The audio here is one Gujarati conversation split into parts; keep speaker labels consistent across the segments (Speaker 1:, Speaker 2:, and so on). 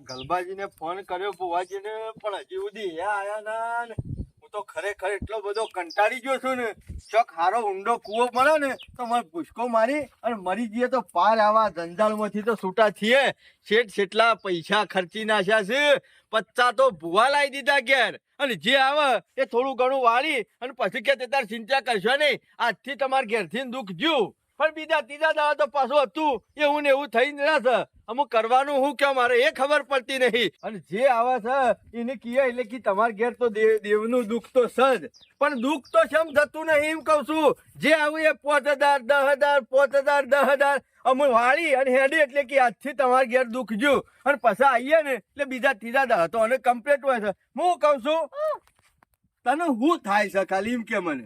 Speaker 1: ગલબાજીને ફોન કર્યો બુવાજીને પણ હજી સુધી એ આયા ના ને. હું તો ખરેખર એટલો બધો કંટાળી ગયો છું ને, ચોક હારો ઊંડો કૂવો મળે ને તો મને ભૂસકો મારી અને મરી જઈએ તો પાર આવા જંજાળમાંથી તો છૂટા છીએ. જેટલા પૈસા ખર્ચી નાખ્યા છે, 50 તો ભૂવા લાવી દીધા ઘેર, અને જે આવે એ થોડું ઘણું વાળી અને પછી કે તે તાર ચિંતા કરશો નહીં, આજથી તમારા ઘેરથી દુઃખ જ્યું. પણ બીજા ત્રીજા દાડા તો પાછું હતું એવું ને એવું થઈ રહેશે. અમુક કરવાનું હું કે મારે એ ખબર પડતી નહીં. અને જે આવે છે એને કીએ એટલે કે તમારા ઘેર તો દેવનું દુઃખ તો સજ, પણ દુઃખ તો શેમ થતું નહીં એમ કહું છું. જે આવું એ 5000 10,000 5000 10,000 અમે વાળી અને હેડી એટલે કે આજથી તમારા ઘેર દુઃખ જ્યું. અને પછી આવીએ ને એટલે બીજા ત્રીજા દાડા તો અને કમ્પ્લીટ હોય છે. હું કહું છું તને શું થાય છે ખાલી એમ કે મને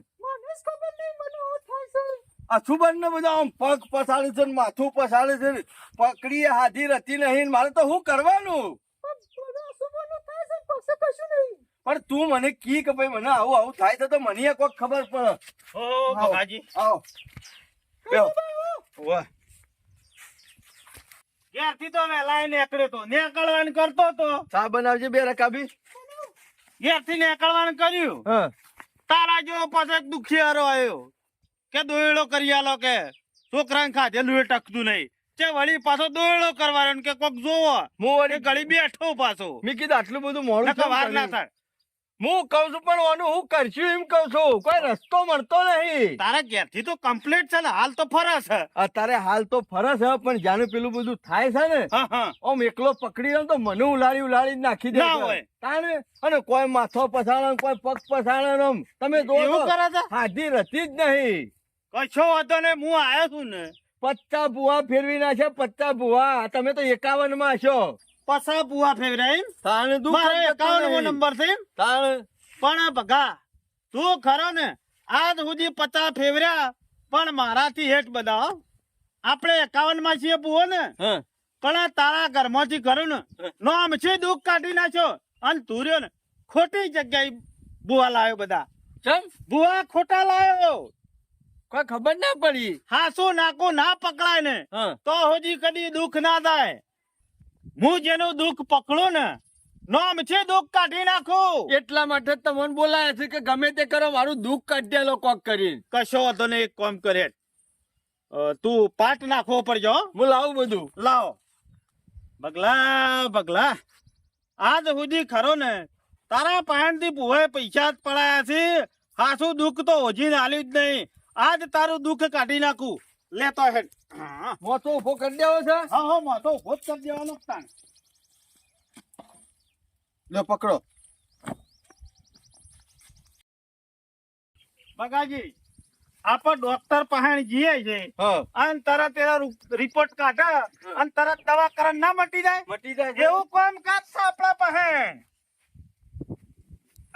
Speaker 1: આ સુબન ને બધા આમ પગ પસાડે છે, માથું પસાડે છે, પકડી હાથી રતી નહીં. મારે તો શું કરવાનું? પણ તું મને કી કે ભાઈ મને આવું આવું થાય છે તો મને કોઈ ખબર પડે.
Speaker 2: ઓ બાબાજી
Speaker 1: આવો વાહ.
Speaker 2: ઘેરથી તો વેલા નીકળ્યો તો, નીકળવાનું કરતો તો
Speaker 1: ચા બનાવજે બે રકાબી.
Speaker 2: ઘેરથી નીકળવાનું કર્યું,
Speaker 1: હા
Speaker 2: તારા જેવો પછી દુખિયારો આવ્યો કે દોયડો કરી આલો, કે છોકરાને ખાધેલું એ ટકતું નહીં, તે વળી પાછો દોયડો કરવાનો કે કોક જોવો.
Speaker 1: હું વળી
Speaker 2: ઘડી બેઠો પાછો.
Speaker 1: મેં કીધું આટલું બધું મોડું
Speaker 2: નકર વાર ના
Speaker 1: કેમ
Speaker 2: થાય.
Speaker 1: હું કઉ છું પણ ઓનું હું કરશું એમ કઉ છું. કોઈ રસ્તો મળતો નહીં.
Speaker 2: તારા ઘેરથી તો કમ્પ્લીટ છે ને, હાલ તો ફરે છે.
Speaker 1: અત્યારે હાલ તો ફરે છે પણ જાને પેલું બધું થાય છે ને
Speaker 2: હા હા
Speaker 1: આમ એકલો પકડી લઉં તો મને ઉલાડી નાખી દે
Speaker 2: ના હોય.
Speaker 1: તાને અને કોઈ માથો પસાડે કોઈ પગ પસાડે આમ તમે
Speaker 2: એવું
Speaker 1: જો
Speaker 2: કરે છે?
Speaker 1: હાથી રતી જ નહીં.
Speaker 2: કશો વાંધો ને, હું આવ્યો છું ને.
Speaker 1: 50 ભુવા ફેરવી નાખ્યા 50 ભુવા. તમે તો 51 માં છો.
Speaker 2: પસા બુઆ ફેવરાય એમ?
Speaker 1: તાને દુઃખ
Speaker 2: મારે
Speaker 1: જ થતું
Speaker 2: 51મો
Speaker 1: નહીં.
Speaker 2: નંબર છે એમ?
Speaker 1: તાને
Speaker 2: પણ ભગા તું ખરો ને, આજ સુધી 50 ફેવર્યા પણ મારાથી હેઠ બધા હો. આપણે 51 માં છીએ બુઓ ને,
Speaker 1: હા
Speaker 2: પણ આ તારા ઘરમાંથી ખરું ને નોમ છે દુઃખ કાઢી નાખ્યો. અને તું રહ્યો ને ખોટી જગ્યાએ બુઆ લાવ્યો. બધા
Speaker 1: ચમ
Speaker 2: બુઆ ખોટા લાવ્યો.
Speaker 1: કોઈ ખબર ના પડી.
Speaker 2: હાસુ નાકું ના પકડાય ને
Speaker 1: હા
Speaker 2: તો હજી કદી દુઃખ ના થાય. હું જેનું દુઃખ પકડું ને નોમ છે દુઃખ કાઢી નાખું.
Speaker 1: એટલા માટે જ તમને બોલાયા છે કે ગમે તે કરો મારું દુઃખ કાઢેલો કોક કરીને.
Speaker 2: કશો વાંધો નહીં, એક કામ કરે, તું પાટ નાખવો પડજો હો.
Speaker 1: હું લાવું બધું.
Speaker 2: લાવો બગલા બગલા. આજ સુધી ખરો ને તારા પાણથી ભૂવાએ પૈસા જ પડાયા છે. હાસું દુઃખ તો હોજી હાલ્યું જ નહીં. આજ તારું દુઃખ કાઢી નાખું. લેતો હેડ. હા
Speaker 1: મોટો ઉભો કરી દેવો છે.
Speaker 2: હા મોટો ઉભો જ કરી દેવાનો તાણ.
Speaker 1: લો પકડો.
Speaker 2: બગાજી આપણે ડોક્ટર પાસે જઈએ છે
Speaker 1: હા
Speaker 2: અને તરત એનો રિપોર્ટ કાઢે અને તરત દવા કરણ ના મટી જાય.
Speaker 1: મટી જાય છે.
Speaker 2: એવું કામ કાજ છે આપણા પાસે.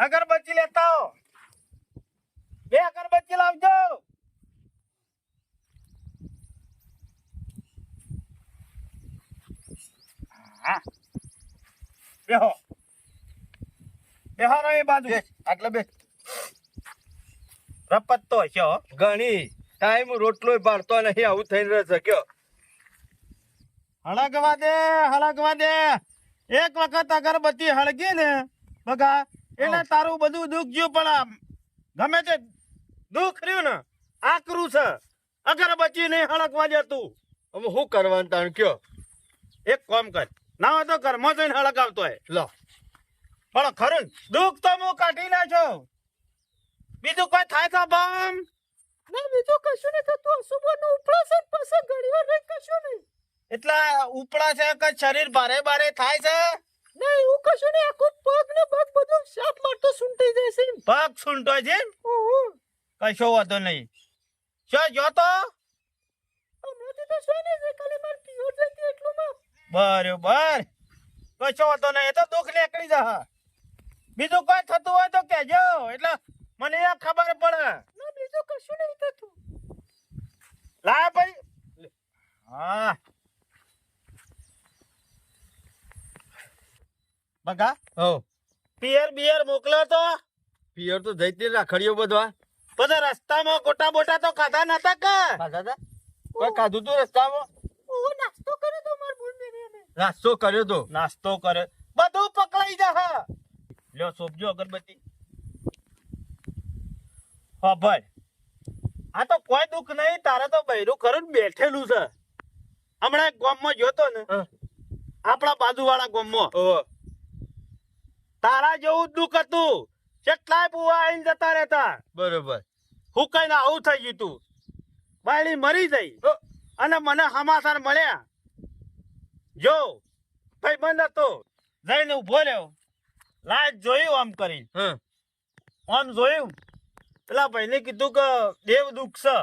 Speaker 2: અગરબત્તી લેતા આવો. 2 અગરબત્તી લાવજો. હા બેહો બેહો રે બાજુ.
Speaker 1: બેસ, આટલે બેસ.
Speaker 2: રપત તો હશે હો.
Speaker 1: ઘણી ટાઈમ રોટલો બાળતો નહીં આવું થઈને રહેશે કયો.
Speaker 2: હળગવા દે હળગવા દે. એક વખત અગરબત્તી હળગી ને બગા એટલે તારું બધું દુઃખ જ્યું. પણ આમ ગમે તે દુઃખ રહ્યું ને આકરું છે. અગરબત્તી નહીં હળગવા દેતું.
Speaker 1: હવે શું કરવાનું તાણ કયો.
Speaker 2: એક કામ કર, ના હોય તો ઘરમાં જઈને હળગાવતો હોય.
Speaker 1: લો
Speaker 2: પણ ખરું ને, દુઃખ તો હું કાઢી નાખ્યો. બીજું કોઈ થાય છે બમ?
Speaker 3: ના બીજું કશું નહીં થતું. અશુભનો ઉપડા છે પછી ઘણી વાર નહીં કશું નહીં.
Speaker 2: એટલા ઉપડા છે કે શરીર ભારે ભારે થાય છે?
Speaker 3: ના એવું કશું નહીં. આખું પગ ને પગ બધું સાપ મારતો સૂંટાઈ જાય છે.
Speaker 2: પગ સૂંટો છે એમ?
Speaker 3: ઓહો
Speaker 2: કશો વાંધો નહીં. શું જોતો?
Speaker 3: હમણાંથી તો શું નહીં છે. ખાલી માર પિયોર જતી એટલું માં.
Speaker 2: બરોબર, કશો વાંધો નહીં. એ તો દુઃખ નીકળી જશે. બીજું કોઈ થતું હોય તો કહેજો, એટલે મને એ ખબર પડે.
Speaker 3: ના બીજું કશું નહીં થતું.
Speaker 2: લા ભાઈ. હા બગા
Speaker 1: હો
Speaker 2: પિયર બિયર મોકલો તો.
Speaker 1: પિયર તો જઈતી રાખડીઓ બધવા
Speaker 2: બધા રસ્તામાં ગોટા બોટા તો ખાધા નતા કે?
Speaker 1: ખાધા તા. કોઈ ખાધું તું રસ્તામાં?
Speaker 3: ઓહો નાસ્તો કરે તો માર બોલ મેરે ને.
Speaker 1: નાસ્તો કર્યો તો.
Speaker 2: નાસ્તો કરે બધું પકડાઈ જા. લ્યો સોપજો અગરબત્તી. હા ભાઈ, આ તો કોઈ દુઃખ નહીં. તારે તો બૈરું ખરું ને બેઠેલું છે. હમણાં એક ગામમાં જોતો ને,
Speaker 1: હા.
Speaker 2: આપણા બાજુવાળા ગામમાં
Speaker 1: ઓહો.
Speaker 2: તારા જેવું જ દુઃખ હતું. કેટલાય બુવા આવીને જતા રહેતા.
Speaker 1: બરોબર.
Speaker 2: હું કઈ આવું થઈ ગયું તું. બાયડી મરી જઈ
Speaker 1: હો.
Speaker 2: અને મને સમાચાર મળ્યા. જો ભાઈ બંધ હતો, જઈને ઉભો રહ્યો. લાજ જોયું આમ કરીને.
Speaker 1: હા.
Speaker 2: આમ જોયું, પેલા ભાઈને કીધું કે દેવ દુઃખ છે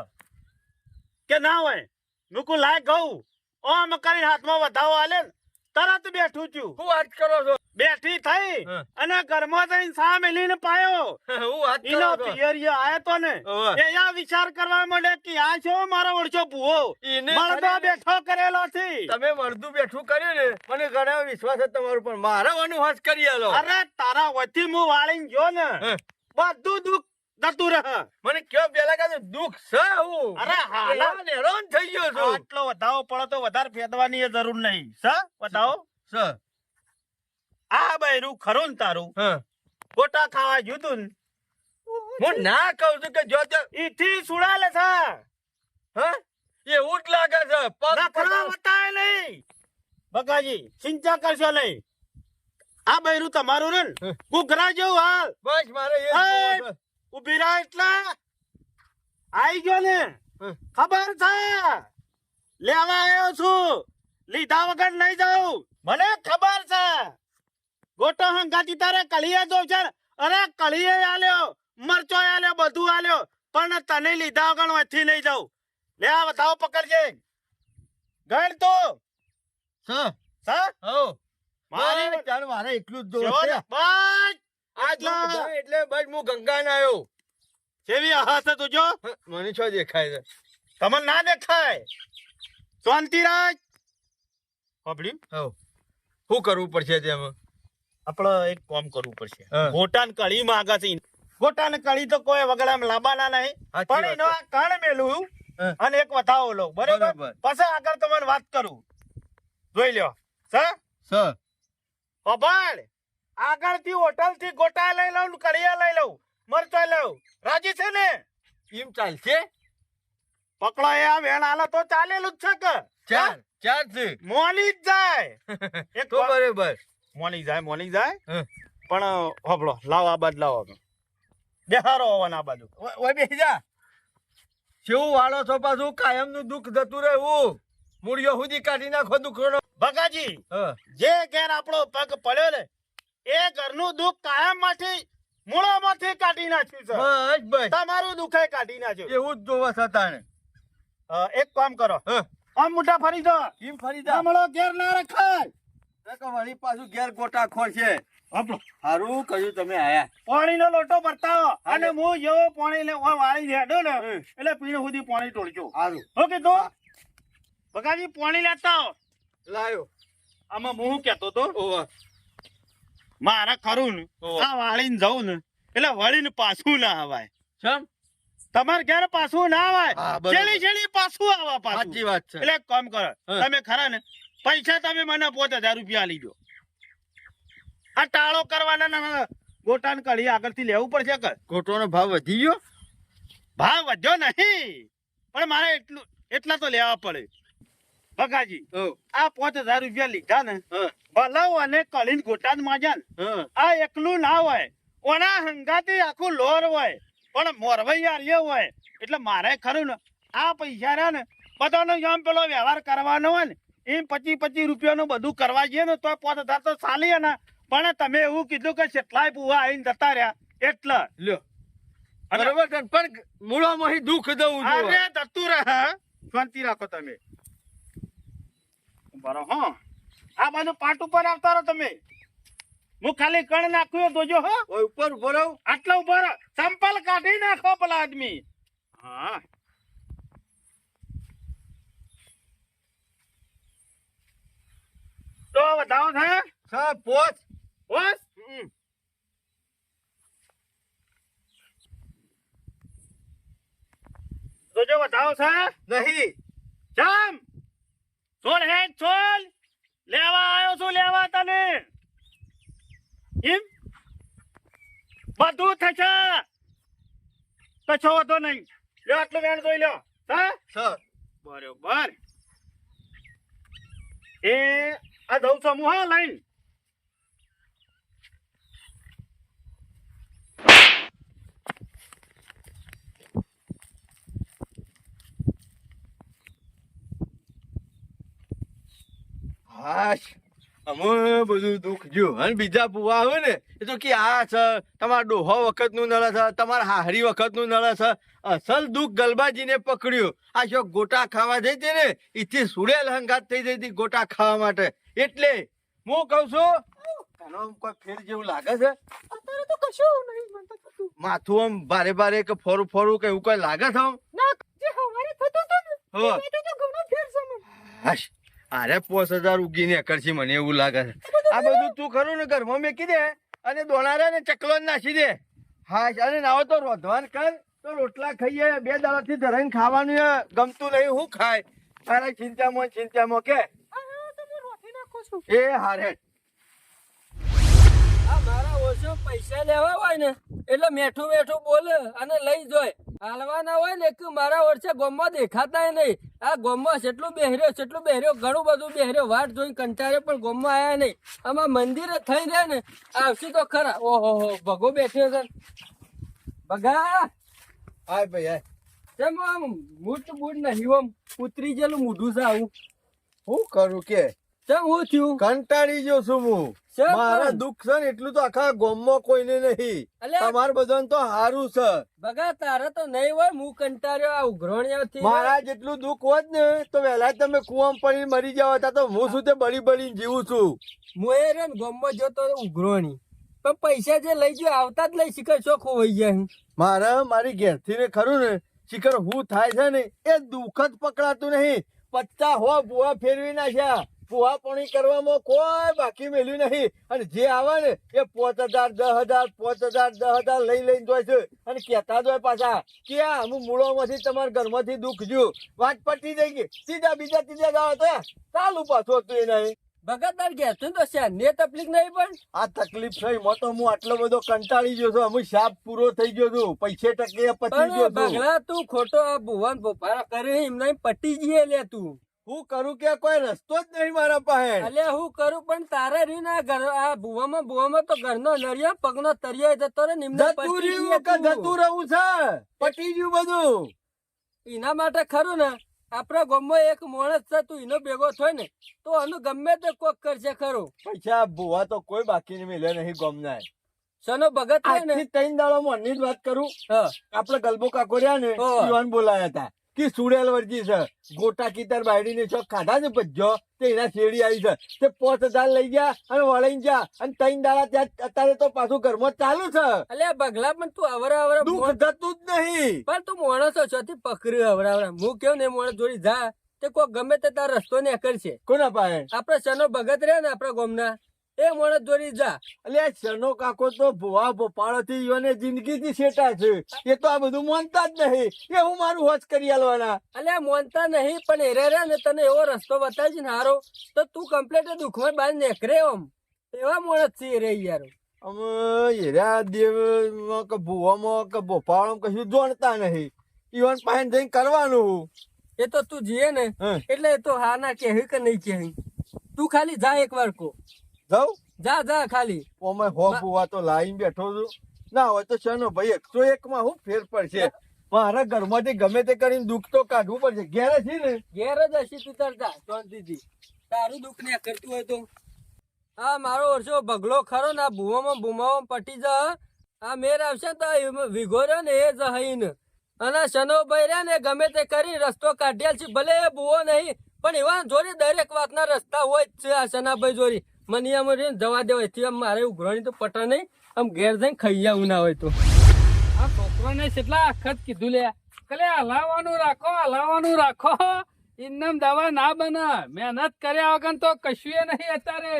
Speaker 2: કે ના હોય. મૂકું લાય ગયું. આમ કરીને હાથમાં વધાવો આલે ને તરત બેઠું છું.
Speaker 1: શું વાત કરો છો?
Speaker 2: બેઠી થઈ
Speaker 1: હા.
Speaker 2: અને ઘરમાં જઈને સા મેલીને પાયો.
Speaker 1: હું વાત
Speaker 2: ઈનો
Speaker 1: કરો છો?
Speaker 2: પિયરિયો આયો તો ને,
Speaker 1: ઓવે.
Speaker 2: એ યા વિચાર કરવા માંડે કે આ છો મારો ઓળખો ભૂવો
Speaker 1: ઈને
Speaker 2: મળદો
Speaker 1: ખરી-
Speaker 2: બેઠો કરેલો છે.
Speaker 1: તમે મળદું બેઠું કર્યું ને, મને ઘણા વિશ્વાસ છે તમારું, પણ મારા અનુવાસ કરી આલો.
Speaker 2: અરે તારા વચ્ચે હું વાળીને જો ને,
Speaker 1: હા.
Speaker 2: બધું દુઃખ જતું રહે.
Speaker 1: મને કયો પેલા કાંઈ દુઃખ છે હું.
Speaker 2: અરે હાલા.
Speaker 1: હેરાન થઈ ગયો છું.
Speaker 2: આટલો વધાવો પડે તો વધારે ફેદવાની એ જરૂર નહીં. વધાવો
Speaker 1: સર.
Speaker 2: આ બૈરું ખરું ને તારું
Speaker 1: હા.
Speaker 2: ગોટા ખાવા જુતું ને
Speaker 1: હું ના કહું છું કે જો તે
Speaker 2: ઈથી સુડાલે છે.
Speaker 1: હા એવું જ લાગે છે. પગ
Speaker 2: નખરા
Speaker 1: પકડ.
Speaker 2: બતાય નહીં. બકાજી ચિંતા કરશો નહીં. આ બૈરું તમારું રે ને, ઘૂઘરા જેવું હાલ.
Speaker 1: બસ મારે એ જ
Speaker 2: એ!
Speaker 1: જોવું છે.
Speaker 2: ઉભી રહા એટલે આઈ ગયો ને,
Speaker 1: હા.
Speaker 2: ખબર છે. લેવા આવ્યો છું, લીધા વગર નહીં જાઉં. મને ખબર છે. ગોટો હંગાતી તારે કળીએ જો છે. અરે કળીએ આલ્યો, મરચો આલ્યો, બધું આલ્યો, પણ તને લીધા વગર વચ્ચે નહીં જાઉં. લે આ બતાવો, પકડજે. ગણ તો
Speaker 1: સર.
Speaker 2: સર
Speaker 1: હો.
Speaker 2: મારી
Speaker 1: બસ, ચાલ મારે એકલું જ
Speaker 2: સેવો
Speaker 1: જોવું
Speaker 2: ને,
Speaker 1: છે.
Speaker 2: બસ
Speaker 1: આ
Speaker 2: આટલા.
Speaker 1: દુઃખ છે એટલે બસ હું ગંગા ના આવ્યો.
Speaker 2: કેવી હશે તુજો?
Speaker 1: હા, મને શું દેખાય છે?
Speaker 2: તમને ના દેખાય. શાંતિ રાખ. પબ્લિક
Speaker 1: હો. શું કરવું પડશે તેમાં?
Speaker 2: આપણે એક કામ કરવું પડશે.
Speaker 1: હા.
Speaker 2: ગોટાન કળી માંગે છે. ગોટાન કળી તો કોઈ વગડામ લાંબાના નહીં.
Speaker 1: સાચી
Speaker 2: પણ
Speaker 1: વાત
Speaker 2: એનો આ કણ મેલું
Speaker 1: હા.
Speaker 2: અને એક વધાવો લો. બરોબર?
Speaker 1: બરોબર.
Speaker 2: પછી આગળ તમને વાત કરું. જોઈ લ્યો.
Speaker 1: સર.
Speaker 2: અભાળ આગળથી હોટલ થી ગોટા લઈ લઉં, કળિયા લઈ લઉં, મરચા લઉં. રાજી છે ને?
Speaker 1: એમ ચાલશે?
Speaker 2: પકડો એ આ વેણ આલો તો ચાલેલું જ છે કે?
Speaker 1: ચાર. ચાર છે.
Speaker 2: મોલી જ જાય. એક
Speaker 1: તો બરોબર.
Speaker 2: મોલી જાય.
Speaker 1: હા.
Speaker 2: પણ હોબળો લાવ આ બાદ લાવો. બેહારો હોવાના આ બાજુ.
Speaker 1: ઓય બેસી જા. કેવું વાળો છો પાછું? કાયમનું દુઃખ જતું રહેવું. મૂળિયો સુધી કાઢી નાખો દુઃખનો.
Speaker 2: ભગાજી,
Speaker 1: હા.
Speaker 2: જે ઘેર આપણો પગ પડ્યો ને, એ ઘરનું દુઃખ કાયમ માંથી મૂળામાંથી કાઢી નાખ્યું છે.
Speaker 1: બસ બસ.
Speaker 2: તમારું દુઃખે કાઢી નાખ્યું.
Speaker 1: એવું જ જોવા છતાંને.
Speaker 2: એક કામ કરો,
Speaker 1: હા.
Speaker 2: આમ મુઠા ફરી દો.
Speaker 1: કેમ ફરી જા?
Speaker 2: મળો ઘેર ના રખાય.
Speaker 1: વળી પાછું ઘેર ગોટા ખોર છે.
Speaker 2: આપણો
Speaker 1: સારું કહ્યું તમે આયા.
Speaker 2: પાણીનો લોટો ભરતાવો.
Speaker 1: હા.
Speaker 2: અને હું જેવો પાણી લે વાળી દેડો ને, એટલે પીણ સુધી પાણી તોડજો.
Speaker 1: સારું.
Speaker 2: ઓકે તો ભગાજી પાણી લેતા આવો.
Speaker 1: લાયો.
Speaker 2: આમાં હું કેતો તો,
Speaker 1: ઓવા.
Speaker 2: મારે ખરું ને
Speaker 1: ઓહો.
Speaker 2: આ વાળીને જવું ને, એટલે વળીને પાછું ના આવાય.
Speaker 1: ચમ?
Speaker 2: તમારે ઘેર પાછું ના
Speaker 1: હા,
Speaker 2: આવાય.
Speaker 1: બરોબર.
Speaker 2: છેલ્લી પાછું આવા પાછું.
Speaker 1: સાચી વાત છે.
Speaker 2: એટલે એક કામ કરો,
Speaker 1: હા.
Speaker 2: તમે ખરા ને પૈસા તમે મને 5000 રૂપિયા આલી દો. આ ટાળો કરવાના ના ગોટાન કઢી આગળથી લેવું પડશે કે?
Speaker 1: ગોટોનો ભાવ વધી ગયો?
Speaker 2: ભાવ વધ્યો નહીં, પણ મારે એટલા તો લેવા પડે. ભગાજી,
Speaker 1: હો.
Speaker 2: આ 5000 રૂપિયા લીધા ને,
Speaker 1: હા.
Speaker 2: ભલાવ અને કળીને ગોટાન માજા ને,
Speaker 1: હા.
Speaker 2: આ એકલું ના હોય, ઓના હંગાથી આખું લોર હોય, પણ મોરવૈયા રે હોય. એટલે મારે ખરું ને આ પૈસા રહ્યા ને બધાનો જેમ પેલો વ્યવહાર કરવાનો હોય ને, એમ 25 રૂપિયાનું બધું કરવા જઈએ ને તો 5000 તો ચાલી ને. પણ તમે એવું કીધું કે કેટલાય બુવા આવીને જતા રહ્યા એટલે
Speaker 1: લ્યો. બરોબર છે, પણ મૂળામાંથી દુઃખ દઉં છું.
Speaker 2: અરે જતું રહે. શાંતિ રાખો તમે. બરો હો, આ બાજુ પાટ ઉપર આવતા રહો તમે. હું ખાલી કણ નાખ્યું જોજો હો.
Speaker 1: ઓય ઉપર ઉભો રહો.
Speaker 2: આટલા ઉભા રહો. સંપલ કાઢી નાખો પેલા આદમી. હા, તો બતાવો છે
Speaker 1: સર પોચ.
Speaker 2: બસ. જોજો બતાવો છે
Speaker 1: નહીં.
Speaker 2: જામ. છોડ હે છોડ. લેવા આવ્યો છું લેવા તને એમ બધું થશે કશો વાંધો નહીં લ્યો આટલું વેણ જોઈ લ્યો હા
Speaker 1: સર
Speaker 2: બરોબર એ આ દઉં છું હું હા લઈને
Speaker 1: હાશ અમે બધું દુઃખ જ્યું અને બીજા બુવા આવે ને એ તો કે આ છે તમારા ડોહો વખત નું નળે છે તમારા હાહરી વખત નું નળે છે અસલ દુઃખ ગલબાજીને પકડ્યું આ જો ગોટા ખાવા જઈ હતી ને એથી સુડેલ હંગાત થઈ જઈ હતી ગોટા ખાવા માટે એટલે હું કઉ છું આનો આમ કોઈ ફેર જેવું લાગે છે
Speaker 3: અત્યારે તો કશું નહીં મને તો થતું.
Speaker 1: માથું આમ ભારે ભારે કે ફોરું ફોરું કે એવું કઈ લાગે છે આમ?
Speaker 3: ના જે હવારે થતું હતું ને
Speaker 1: હા.
Speaker 3: એનાથી તો ઘણો ફેર છે મને.
Speaker 1: હાશ અરે 5000 ઉગીને કરશે મને એવું લાગે છે આ બધું તું ખરું ને ઘરમાં મેકી દે અને દોણારે ને ચકલો નાખી દે હાશ અને નાવો તો રોધવાન કર તો રોટલા ખાઈએ 2 દાડાથી ધરાઈને ખાવાનું એ ગમતું નહીં હું ખાય તારા ચિંતામાં કે
Speaker 3: આ તો હું રોટી નાખું છું.
Speaker 1: એ હારે
Speaker 4: આ મારા ઓછો પૈસા લેવા હોય ને એટલે મેઠું મેઠું બોલે અને લઈ જોય હાલવાના હોય ને કે મારા વર્ષે ગોમમાં દેખાતાય નહીં આ ગોમમાં જેટલું બેહર્યો ઘણું બધું બેહર્યો વાટ જોઈને કંટાળે પણ ગોમમાં આયા નહીં આમાં મંદિરે થઈ રહ્યા ને આવશે તો ખરા ઓહો ભગો બેઠ્યો છે ભગા
Speaker 1: હાય ભાઈ હાય
Speaker 4: તેમ આમ મૂઠ બૂટ નહીં આમ ઉતરી ગયેલું મોઢું છે આવું
Speaker 1: હું કરું કે
Speaker 4: તેમ હું થયું
Speaker 1: કંટાળી ગયો છું હું
Speaker 4: શેમ
Speaker 1: મારા
Speaker 4: પણ?
Speaker 1: દુઃખ છે ને એટલું તો આખા ગામમાં કોઈને નહીં
Speaker 4: અલ્યા
Speaker 1: તમાર બધાને તો હારું છે
Speaker 4: ભગા તારે તો નહીં હોય હું કંટાળ્યો આ ઉઘરોણિયાથી
Speaker 1: મારા જેટલું દુઃખ હોત ને તો વહેલા તમે કુવામાં પડીને મરી જાવ હતા તો હું શું તે બળી જીવું છું
Speaker 4: મોએ રે ગોમમાં જોતો ઉઘરોણી પણ પૈસા જે લઈ ગયો આવતા જ લઈ શીખર શોખ હોય જાય
Speaker 1: મારી ઘેરથી ને ખરું ને શિખર હું થાય છે ને એ દુઃખ જ પકડાતું નહીં 50 હો બુઆ ફેરવી નાખ્યા બુઆ પાણી કરવામાં કોઈ બાકી મેલ્યું નહીં અને જે આવે ને એ 5000 10,000 5000 10,000 લઈને જોય છે અને કેતા જોય પાછા કે આ હું મૂળોમાંથી તમારા ઘરમાંથી દુઃખ જ્યું વાત પટી જઈ ગઈ સીધા બીજા ત્રીજા ગાવ તો ચાલુ પાછું હતું એ નહીં
Speaker 4: ભગત તાર ઘેર છું તો છે ને તકલીફ નહીં પણ
Speaker 1: આ તકલીફ થઈ મો તો હું આટલો બધો કંટાળી ગયો છું અમુક શાપ પૂરો થઈ ગયો છું પૈસે ટકે પતી ગયો
Speaker 4: પણ
Speaker 1: છું
Speaker 4: ભગલા તું ખોટો આ ભુવન ભોપારા કરે એમ નહીં પટી જઈએ લે તું
Speaker 1: હું કરું કે કોઈ રસ્તો જ નહીં મારા પાસે
Speaker 4: અલ્યા હું કરું પણ તારે રી ના ઘર આ ભુવામાં તો ઘરનો નરિયા પગનો તરિયા જતો રે નિમને
Speaker 1: જતું રહ્યું કે જતું રહું છે પટી ગયું બધું
Speaker 4: એના માટે ખરું ને આપણા ગામમાં એક માણસ છે તું એનો ભેગો થાય ને તો આનું ગમે તે કોક કરશે ખરું
Speaker 1: પૈસા ભુવા તો કોઈ બાકી નહીં મેલે નહીં ગમના
Speaker 4: સનો ભગત હોય ને
Speaker 1: આજથી 3 દાડા મોની જ વાત કરું
Speaker 4: હા
Speaker 1: આપડે ગલબો કાકો રહ્યા ને
Speaker 4: હા.
Speaker 1: યુવાન બોલાયા હતા કે સુડેલ વર્જી છે ગોટા કીતર બાયડી ને ચોક ખાધા છે ભજ્જો તે એના શેરડી આવી છે તે 5000 લઈ ગયા અને વળાઈ ગયા અને 3 દાડા ત્યાં અત્યારે તો પાછું ઘરમાં ચાલુ છે
Speaker 4: અલ્યા ભગલા પણ તું અવરા
Speaker 1: દુઃખ જતું જ નહીં
Speaker 4: પણ તું માણસો છોથી પકડ્યું અવરા હું કેવું ને માણસ જોડી જા તે કોઈ ગમે તે તાર રસ્તો ને કરશે
Speaker 1: કોના પાસે
Speaker 4: આપડે સનો ભગત રહ્યા ને આપડા ગામના એ માણસ જોડી જા
Speaker 1: અલ્યા સનો કાકો તો ભુવા ભોપાળો થી યોને જિંદગી થી શેટા છે એ તો આ બધું માનતા જ નહીં એ હું મારું હોશ કરી આલવાના
Speaker 4: અલ્યા મોનતા નહીં પણ એરે રે ને તને એવો રસ્તો બતાવી છે ને હારો તો તું કમ્પ્લીટ દુઃખમાં બહાર નીકળે આમ એવા માણસ છે રે યાર
Speaker 1: અમે હીરા દેવ કે ભુવામાં કે ભોપાળો કશું જાણતા નહીં ઈવન પાસે જઈને કરવાનું
Speaker 4: એ તો તું જીએ ને
Speaker 1: હમ.
Speaker 4: એટલે એ તો હા ના કહે કે નહીં કહે તું ખાલી જા એક વાર કો
Speaker 1: જાઉં
Speaker 4: જા ખાલી
Speaker 1: ઓમે હો ભુવા તો લાઈન બેઠો છું ના હોય તો શેનો ભાઈ 101 માં હું ફેર પડશે મારા ઘરમાંથી ગમે તે કરીને દુઃખ તો કાઢવું પડશે ઘેર છે ને
Speaker 4: ઘેર જ હશી તું તાર જા શાંતિથી તારું દુઃખ ને કરતું હોય તો હા મારો વર્ષો ભગલો ખરો ને આ ભૂવામાં પટી જા આ મેર આવશે તો વિઘો રહ્યો ને એ જહીન અને શનો ભાઈ રહ્યા ને ગમે તે કરી રસ્તો કાઢ્યા છે ભલે એ ભૂવો નહીં પણ એવા જોડી દરેક વાતના રસ્તા હોય જ છે આ શનાભાઈ જોડી મને આમ જવા દેવાય આમ મારે ઉઘરાણી તો પટા નહીં આમ ઘેર જઈને ખાઈ આવું ના હોય તો
Speaker 5: આ છોકરાને કેટલા આખત કીધું લે કલે હલાવાનું રાખો ઇન્નમ દવા ના બને મહેનત કર્યા વગર તો કશું નહીં અત્યારે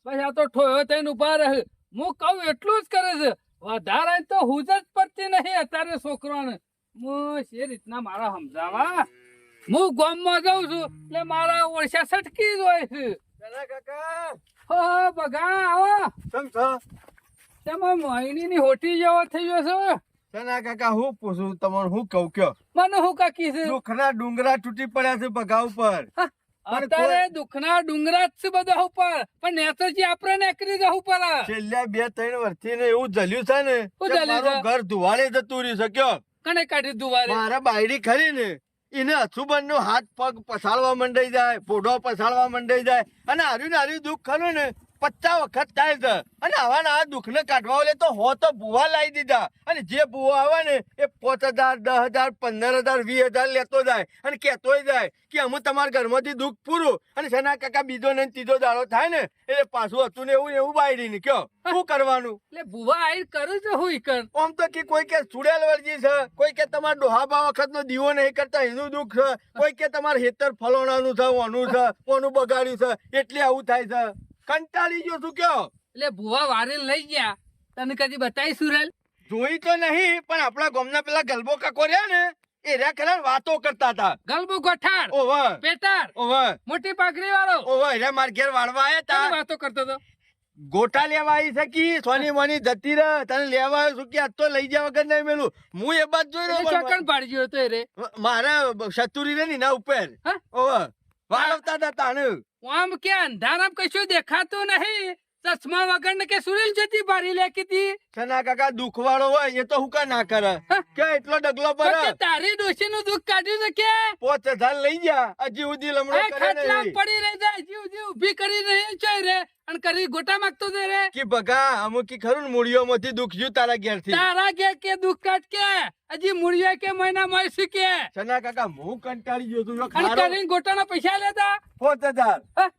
Speaker 5: બસ આ તો ઠોયો થઈને ઉભા રહે હું કહું એટલું જ કરે છે વધારે તો હું જ પડતી નહીં અત્યારે છોકરાને હું એ રીતના મારા સમજાવા હું ગામમાં જાઉં છું એટલે મારા ઓળશા સટકી જ હોય છે
Speaker 1: શેના કાકા
Speaker 5: હો બગા આવો
Speaker 1: કેમ છો?
Speaker 5: તેમાં મોહિનીની હોટી જેવો થઈ ગયો છે.
Speaker 1: શેના કાકા હું પૂછું તમને હું કહું કયો
Speaker 5: મને હું કાકી છે
Speaker 1: દુઃખના ડુંગરા તૂટી પડ્યા છે બગા ઉપર.
Speaker 5: અત્યારે દુઃખના ડુંગરા જ છે બધા ઉપર પણ નેતાજી આપણે નીકળી જવું પડે.
Speaker 1: છેલ્લા 2-3 વર્ષથી ને એવું જલ્યું છે ને
Speaker 5: શું
Speaker 1: કે
Speaker 5: જલ્યું
Speaker 1: મારું
Speaker 5: છે?
Speaker 1: ઘર ધુવાડે જતું રહ્યું છે કયો.
Speaker 5: કને કાઢી દુવારે
Speaker 1: મારા બાયડી ખરી ને એને અછુબન નો હાથ પગ પસાડવા મંડાઈ જાય, પોઢો પસાડવા મંડાઈ જાય અને હાર્યું દુઃખ ખરું ને 50 વખત થાય છે. અને આવા ને આ દુઃખ ને કાઢવા લે તો હો તો ભૂવા લાવી દીધા. અને જે ભૂવો આવે ને એ 5,000, 10,000, 15,000, 20,000 લેતો જાય અને કેતોય જાય કે અમે તમારા ઘરમાંથી દુઃખ પૂરું. અને શેના કાકા બીજો ને ત્રીજો દાડો થાય ને એટલે પાછું હતું ને એવું બાયડી ને કયો શું કરવાનું?
Speaker 5: એટલે ભુવા આઈ કરું છું હું કર
Speaker 1: આમ તો કે કોઈ કે સુડેલ વળજી છે, કોઈ કે તમારા ડોહાબા વખત નો દીવો નહીં કરતા એનું દુઃખ છે, કોઈ કે તમારે હેતર ફલોણાનું છે, ઓનું છે, ઓનું બગાડ્યું છે એટલે આવું થાય છે. કંટાળી ગયો છું કયો.
Speaker 5: એટલે ભુવા વારે લઈ ગયા તને કદી બતાવી સુરેલ
Speaker 1: જોઈ તો નહીં પણ આપણા ગામના પેલા ગલબો કાકો રહ્યા ને એ રહ્યા ખરા વાતો કરતા હતા.
Speaker 5: ગલબુ ગોઠાર
Speaker 1: ઓવે
Speaker 5: પેટાર
Speaker 1: ઓવે
Speaker 5: મોટી પાઘડી વાળો
Speaker 1: ઓવે રે માર ઘેર વાળવા આયા
Speaker 5: તને
Speaker 1: તા.
Speaker 5: વાતો કરતો હતો
Speaker 1: ગોટા લેવા આવી છે કી સોની મોની જતી રહે તને લેવા આવ્યો છું કે આજ તો લઈ જા વગર નહીં મેલું. હું એ બાદ જોઈ
Speaker 5: એટલે
Speaker 1: રહ્યો
Speaker 5: ચોકન પાડી ગયો હતો એ રે
Speaker 1: મારા શતુરી રે ની ના ઉપર
Speaker 5: હા?
Speaker 1: ઓવે વાળવતા હતા તાને.
Speaker 5: આમ કે અંધારામ કશું દેખાતું નહીં ચશ્મા વગર ને કે સુરેલ જતી બારી લેકી હતી
Speaker 1: સના કાકા દુઃખ વાળો હોય એ તો હું કા ના કરે કે એટલો ડગલો
Speaker 5: પણ
Speaker 1: પર
Speaker 5: કે તારી ડોશી નું દુઃખ કાઢ્યું છે કે
Speaker 1: 5,000 લઈ જા હજી સુધી લમડો
Speaker 5: એ
Speaker 1: કરે
Speaker 5: ખાટલા
Speaker 1: નહીં
Speaker 5: પડી રહી જાય જીવ જીવ ઊભી કરી રહી છે રે અને કરી ગોટા માંગતો છે રે
Speaker 1: કે બગા અમુક કી ખરું મૂળિયો માંથી દુઃખ જ્યું તારા ઘેર થી.
Speaker 5: તારા કે દુઃખ કાઢ કે હજી મૂળિયા કે મહિના માં શીખે
Speaker 1: સના કાકા હું કંટાળી ગયો છું જો
Speaker 5: અને
Speaker 1: ખારો
Speaker 5: કરીને ગોટાના પૈસા લેતા
Speaker 1: 5,000
Speaker 5: હા?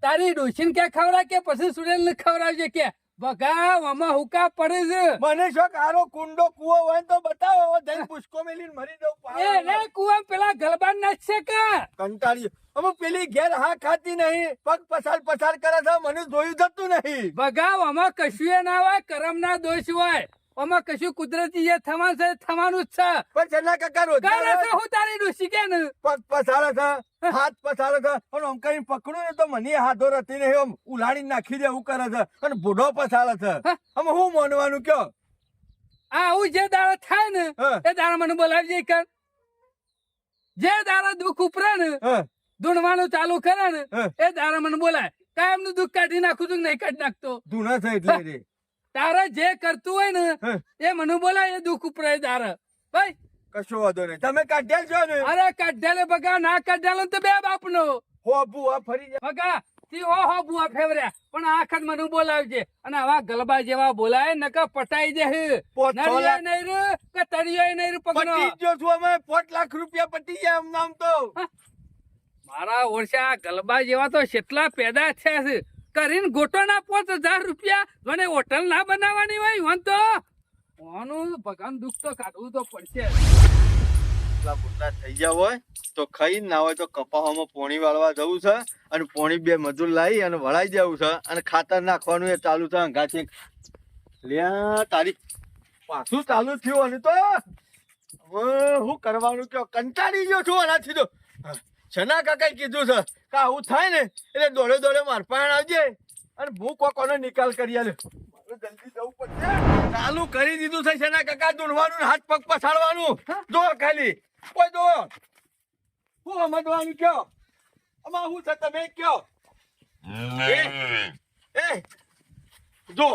Speaker 5: તારી ડોશીને કે ખવડાવ કે પછી સુરેલ ને ખવડાવજે કે બગા આમાં હુકા પડે છે
Speaker 1: મને શોખ હારો કુંડો કુવો હોય ને તો બતાવો જઈને પુષ્કો મેલીને મરી દઉં
Speaker 5: એ રે કુવા પેલા ગલબાન નાચશે કે
Speaker 1: કંટાળી અમુક પેલી ઘેર હા ખાતી નહીં પગ પસાર કરે છે મને જોયું જતું નહીં.
Speaker 5: બગાવ આમાં કશું ના હોય કરમ ના દોષ હોય આમાં કશું કુદરતી જે થવાનું છે થવાનું જ છે
Speaker 1: પણ સના કાકા રોજ
Speaker 5: કરે છે હું તારી ડોશી કે ને
Speaker 1: પગ પસારે છે હાથ પસારે છે અને આમ કઈ પકડું ને તો મને હાથો રતી નહીં આમ ઉલાડી નાખી દે એવું કરે છે અને બુઢો પસારે છે. આમાં હું માનવાનું કયો.
Speaker 5: આવું જે દાડા થાય ને
Speaker 1: હા.
Speaker 5: એ દાડા મને બોલાવજે કર જે દાડા દુઃખ ઉપરે ને
Speaker 1: હા,
Speaker 5: ધૂણવાનું ચાલુ કરે ને
Speaker 1: હા.
Speaker 5: એ દાડા મને બોલાય કાયમ નું દુઃખ કાઢી નાખું છું કે નહીં કાઢી નાખતો
Speaker 1: ધૂણા છે એટલે રે.
Speaker 5: તારે જે કરતું હોય ને
Speaker 1: હા.
Speaker 5: એ મને બોલાય એ દુઃખ ઉપરે દાડા ભાઈ
Speaker 1: કશો વાંધો નહીં તમે કાઢ્યા છો ને
Speaker 5: અરે કાઢ્યાલે બગા ના કાઢ્યાલો તો બે બાપનો
Speaker 1: હો બુઆ ફરી જાય.
Speaker 5: બગા તી હો બુઆ ફેવર્યા પણ આ વખત મને બોલાવજે અને આવા ગલબા જેવા બોલાય નકા પટાઈ દે
Speaker 1: પોત છ
Speaker 5: નળિયો
Speaker 1: લાખ.
Speaker 5: નહીં રે કે તળિયો નહીં રે પગનો
Speaker 1: પટી જ જો છું અમે 5 લાખ રૂપિયા પટી ગયા આમ નામ તો.
Speaker 5: મારા ઓરસા ગલબા જેવા તો કેટલા પેદા થયા છે કરીને ગોટોના 5,000 રૂપિયા મને હોટલ ના બનાવવાની હોય વન તો ઓનું ભગવાન દુઃખ તો કાઢવું તો પડશે
Speaker 1: એટલા મોટા થઈ ગયા હોય તો ખાઈ ના હોય તો કપાવામાં પોણી વાળવા જવું છે અને પોણી 2 મજૂર લાવી અને વળાઈ જવું છે અને ખાતર નાખવાનું એ ચાલુ છે અંગાથી લ્યા તારી પાછું ચાલુ થયું અને તો હવે હું કરવાનું કયો કંટાળી ગયો છું આનાથી તો. છના કાકાએ કીધું છે કે આવું થાય ને એટલે દોડે દોડે માર પાણ આવજે અને હું કોનો નિકાલ કરી આલે. મારે જલ્દી જવું પડશે. ચાલુ કરી દીધું છે છના કાકા દોડવાનું ને હાથ પગ પછાડવાનું. જો ખાલી કોઈ જો હું સમજવાનું કયો આમાં હું છે તમે કયો એ જો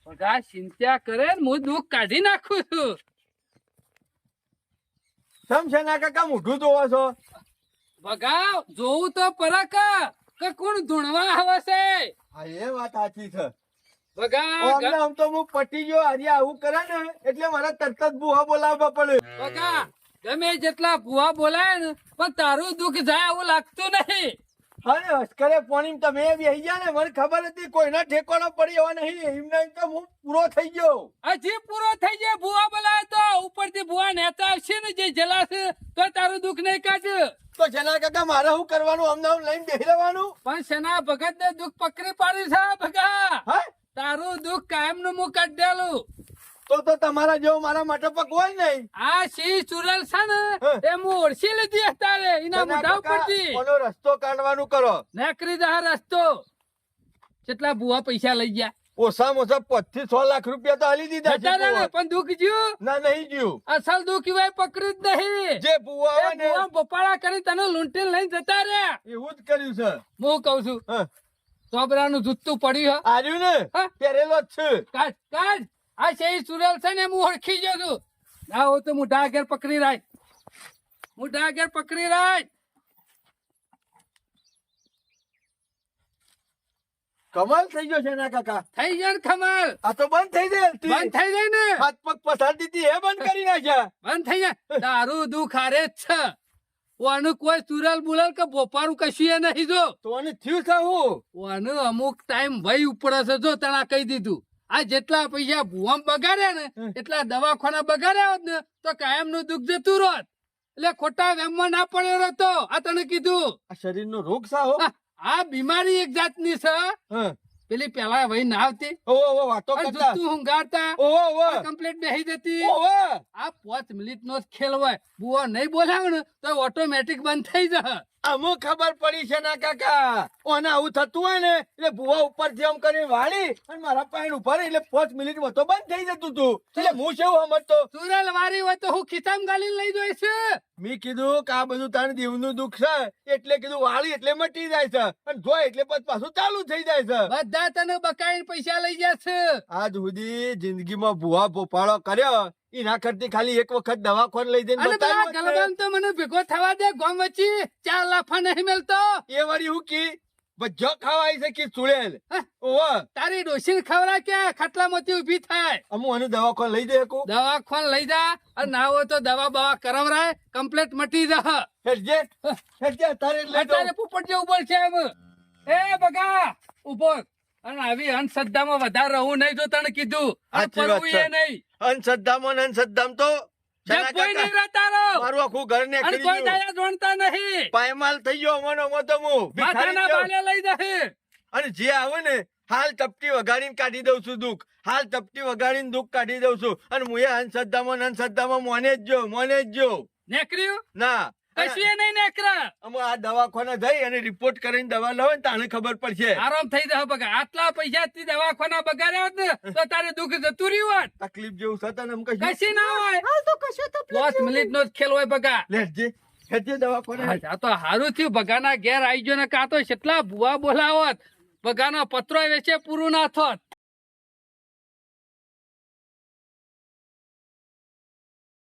Speaker 5: બધા ચિંતા કરે ને હું દુઃખ કાઢી નાખું છું
Speaker 1: સમ છના કાકા મોઢું જોવો છો.
Speaker 5: બગાવ જોવું તો પરક કે કોણ ધૂણવા આવે છે
Speaker 1: હા એ વાત સાચી છે.
Speaker 5: બગા
Speaker 1: આમ તો હું પટી ગયો આજે આવું કરે ને એટલે મારે તરત જ બુહા બોલાવવા પડે.
Speaker 5: બગા ગમે જેટલા ભુવા બોલાય ને પણ તારું દુઃખ જાય એવું લાગતું નહીં
Speaker 1: અરે અસ્કરે પોણી તમે બેહી ગયા ને મને ખબર હતી કોઈના ઠેકાણો પડી એવા નહીં એમને તો હું પૂરો થઈ ગયો.
Speaker 5: હજી પૂરો થઈ જાય ભુવા બોલાય તો ઉપરથી ભુવા નેતા આવશે ને જે જલાશે તો તારું દુઃખ નહીં કાઢ
Speaker 1: તો છના કાકા મારે શું કરવાનું અમને લઈને બેહી રહેવાનું.
Speaker 5: પણ સેના ભગત ને દુઃખ પકડી પાડ્યું છે બગા
Speaker 1: હા
Speaker 5: તારું દુઃખ કાયમ નું મું કાઢેલું
Speaker 1: તો તમારા જેવો મારા માટે ભગવાન નહીં.
Speaker 5: આ સિંહ ચુડેલ છે ને એ હું ઓળખી લીધી અત્યારે એના મોઢા ઉપરથી
Speaker 1: કોનો રસ્તો કાઢવાનું કરો.
Speaker 5: નેકરી જહા રસ્તો કેટલા ભૂવા પૈસા લઈ ગયા
Speaker 1: ઓછામાં ઓછા 5 થી 6 લાખ રૂપિયા તો હાલી દીધા છે
Speaker 5: જતા રહ્યા ને,
Speaker 1: ભુવા.
Speaker 5: પણ દુઃખ જ્યું
Speaker 1: ના નહીં ગયું.
Speaker 5: અસલ દુઃખ એવાય પકડ્યું જ નહીં
Speaker 1: જે ભુવા
Speaker 5: એ
Speaker 1: આવે ને
Speaker 5: ભૂવા ભોપાળા કરી તને લૂંટીને લઈને જતા રહ્યા
Speaker 1: એવું જ કર્યું છે.
Speaker 5: હું કઉ છું
Speaker 1: હા.
Speaker 5: ચોબરાનું જૂતું પડ્યું હ
Speaker 1: આર્યું ને
Speaker 5: હા?
Speaker 1: પહેરેલો જ છે.
Speaker 5: કાઢ કાઢ આ છે સુરેલ છે ને હું ઓળખી ગયો છું ના હો તો મોઢા આગળ પકડી રાખ મોઢા આગળ પકડી રાખ
Speaker 1: કમાલ થઈ ગયો છે ના કાકા.
Speaker 5: થઈ ગયા ને ખમાલ
Speaker 1: આ તો બંધ થઈ જાય હલતી.
Speaker 5: બંધ થઈ જાય ને
Speaker 1: હાથ પગ પસાર દીધી એ બંધ કરી નાખ્યા.
Speaker 5: બંધ થઈ જાય દારૂ દુઃખ હારે જ છે ઓનું કોઈ સુરલ બુરલ કે બોપારું કશું એ નહીં જો
Speaker 1: તો આને થયું છે હું.
Speaker 5: ઓનું અમુક ટાઈમ વહી ઉપડે છે જો તને કહી દીધું આ જેટલા પૈસા ભૂવામ બગાડ્યા ને એટલા દવાખાના બગાડ્યા હોત ને તો કાયમ નું દુઃખ જતું રોત એટલે ખોટા વેમમાં ના પડ્યો રહેતો આ તને કીધું
Speaker 1: આ શરીરનો રોગ સા હો.
Speaker 5: આ બીમારી એક જાતની છે
Speaker 1: હા.
Speaker 5: પેલી પેલા વહી ના આવતી
Speaker 1: ઓહો વાતો
Speaker 5: અને
Speaker 1: કરતા.
Speaker 5: જુત્તું હુંગાડતા
Speaker 1: ઓહો
Speaker 5: કમ્પ્લીટ બેહી જતી
Speaker 1: ઓહો.
Speaker 5: આ 5 મિનિટનો જ ખેલ હોય બુઓ નહીં બોલાવે ને તો ઓટોમેટિક બંધ થઈ જાય
Speaker 1: અમુક ખબર પડી છે ના કાકા. ઓને આવું થતું હોય ને એટલે ભુવા ઉપરથી આમ કરીને વાળી અને મારા પાસે ઉભા રહી એટલે 5 મિનિટમાં તો બંધ થઈ જતું તું. એટલે હું શું સમજતો.
Speaker 5: સુરલ વારી હોય તો હું ખિસ્સામાં ગાલી લઈ જોઈશ
Speaker 1: મેં કીધું કે આ બધું તારે દેવનું દુઃખ છે એટલે કીધું વાળી એટલે મટી જાય છે અને જોય એટલે પછી પાછું ચાલુ થઈ જાય છે.
Speaker 5: બધા તને બકાઈને પૈસા લઈ જશે
Speaker 1: આજ સુધી જિંદગીમાં ભુવા ભોપાળો કર્યો એના કરતી ખાલી એક વખત દવાખાને લઈ જઈને
Speaker 5: અને પેલા
Speaker 1: બતાવ્યું હોત ને.
Speaker 5: ગલબામ તો મને ભેગો થવા દે ગોમ વચ્ચે 4 લાફા નહીં મળતો
Speaker 1: એ વળી હું કી ભજ્જો ખાવાય છે કે સુળેલ.
Speaker 5: હા?
Speaker 1: ઓહો
Speaker 5: તારી ડોશીને ખવરા કે ખાટલામાંથી ઊભી થાય
Speaker 1: અમુ આનું દવાખાને લઈ દે કો.
Speaker 5: દવાખાન લઈ જા અને ના હોય તો દવા બવા કરવરાય કમ્પ્લીટ મટી જા
Speaker 1: હેડજે હેડજે તારે લઈ દઉં.
Speaker 5: અત્યારે પોપટ જેવું બોલ છે એમ એ બગા ઉભો અને આવી અંધશ્રદ્ધામાં વધારે રહું નહીં જો તને કીધું અને
Speaker 1: સાચી વાત
Speaker 5: પડવું
Speaker 1: છે.
Speaker 5: એ નહીં
Speaker 1: અંધશ્રદ્ધામાં ને અંધશ્રદ્ધામાં તો
Speaker 5: જે કોઈ નહીં રહેતા
Speaker 1: મારું આખું ઘર ને
Speaker 5: અને કોઈ દયા જોણતા નહીં
Speaker 1: પાયમાલ થઈ ગયો અમો તો હું ભિખારી
Speaker 5: માથાના
Speaker 1: થયો.
Speaker 5: બાલે લઈ જશે
Speaker 1: અને જે આવે ને હાલ ટપટી વગાડીને કાઢી દઉં છું દુઃખ. હાલ ટપટી વગાડીને દુઃખ કાઢી દઉં છું અને હું એ અંધશ્રદ્ધામાં મોને જ જો
Speaker 5: નેકર્યું
Speaker 1: ના
Speaker 5: કશું એ નહીં નેકરા
Speaker 1: અમે આ દવાખાને જઈ અને રિપોર્ટ કરીને દવા લાવે ને તાને ખબર પડશે.
Speaker 5: આરામ થઈ જાય બગા આટલા પૈસા થી દવાખાના બગાડ્યા હોત ને તો તારે દુઃખ જતું રહ્યું હોત
Speaker 1: તકલીફ જેવું છે તને એમ કશું.
Speaker 5: કશી ના હોય
Speaker 3: હાલ તો કશું તકલીફ
Speaker 5: 5 મિનિટ નો જ ખેલ હોય બગા
Speaker 1: લેજે હેડજે દવાખાને.
Speaker 5: આ તો હારું થયું બગાના ઘેર આવી ગયો ને કાં તો કેટલા ભુવા બોલાવત બગાનો પત્રો વેચે પૂરું ના થોત